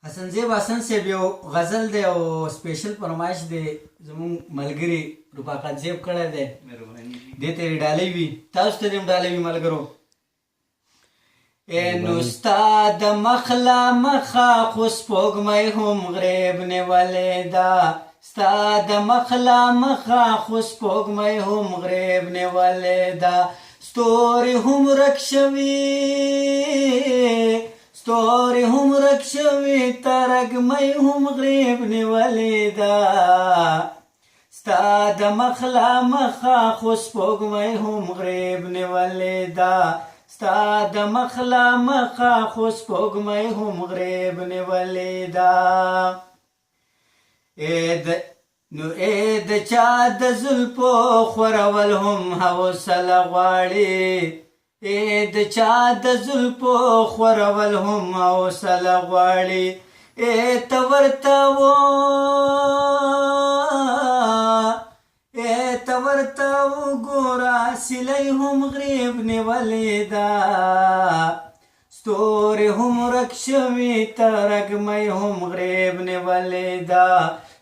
حسن زیب حسن صاحب یو غزل دی او سپیشل فرمایش دی زموږ ملګري رفاقت زیب کړی دی دې ته یې ډالۍ وي تاسو ته دې هم ډالۍ وي ملګرو نو ستا د مخ له مخه خو سپوږمۍ هم غریب نیولې ده ستا د مخ له مخه خو سپوږمۍ هم غریب نیولې ده ستوري هم ورک شوي ستوري هم ورک شوي ترږمۍ هم غریب نیولې ده ستا د مخ له مخه خو سپوږمۍ هم غریب نیولې ده ستا د مخ له مخه خو سپوږمۍ هم غریب نیولې ده نو د چا د زلفو خورول هم حوصله غواړي د چا د زلفو خورول هم حوصله غواړي ته ورته وګوره سیلۍ هم غریب نیولې ده ستوري هم ورک شوي ترږمۍ هم غریب نیولې ده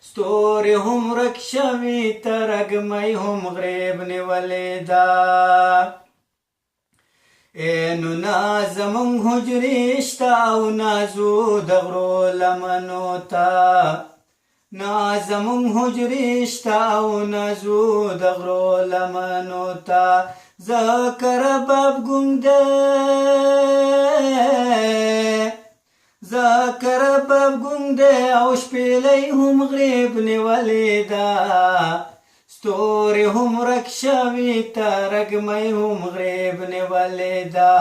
ستوري هم ورک شوي ترږمۍ هم غریب نیولې ده نو نه زموږ حجرې شته او نازو د غرو لمنو ته نا زمون حجرې شته او نازو د غرو لمنو ته ځکه رباب ګونګ دی او شپېلۍ هم غریب نیولې ده ستوري هم ورک شوي ترږمۍ هم غریب نیولې ده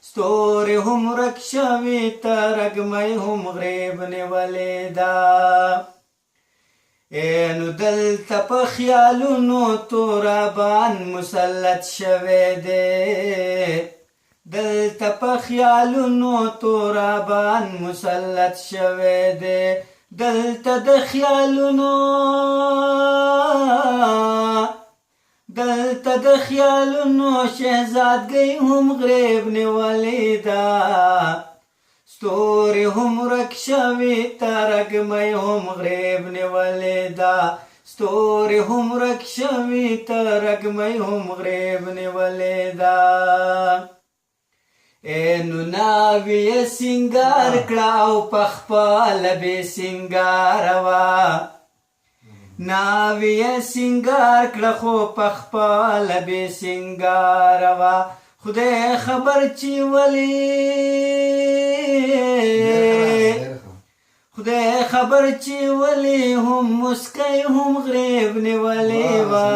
ستوري هم ورک شوي ترږمۍ هم غریب نیولې ده نو دلته په خیالونو تورابان مسلط شوی دی دلته په خیالونو تورابان مسلط شوی دی دلته د خیالونو شهزادګۍ هم غریب نیولې ده ستوري هم ورک شوي ترږمۍ هم غریب نیولې ده ستوري هم ورک شوي ترږمۍ هم غریب نیولې ده نو ناوې سینګار کړه او په خپله بې سینګاره وه ناوې سینګار کړه خو په خپله بې سینګاره وه خدای خبر چې ولې هم مسکی هم غریب نیولې وه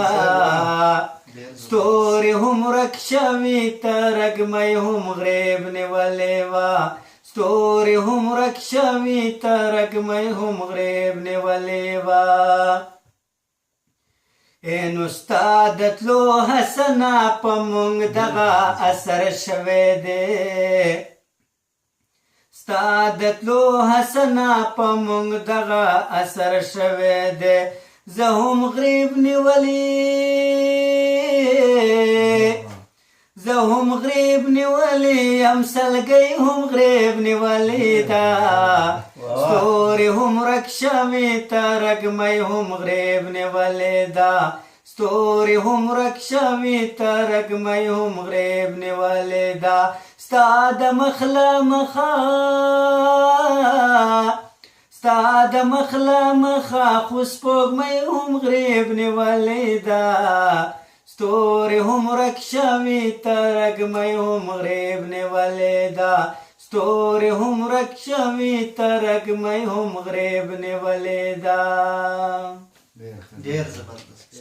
ستوري هم ورک شوي ترږمۍ هم غریب نیولې وه ستوري هم ورک شوي ترږمۍ هم غریب نیولې وه نو ستا د تلو حسنه په موږ دغه اثر شوی دی ستا د تلو حسنه په موږ دغه اثر شوی دی زه هم غریب نیولې یم سلګۍ هم غریب نیولې ده ستوري هم ورک شوي ترږمۍ هم غریب نیولې ده ستوري هم ورک شوي ترږمۍ هم غریب نیولې ده ستا د مخ له مخه خو سپوږمۍ هم غریب نیولې ده ستوري هم ورک شوي ترږمۍ هم غریب نیولې ده ستوري هم ورک شوي ترږمۍ هم غریب نیولې ده ډېر زبردست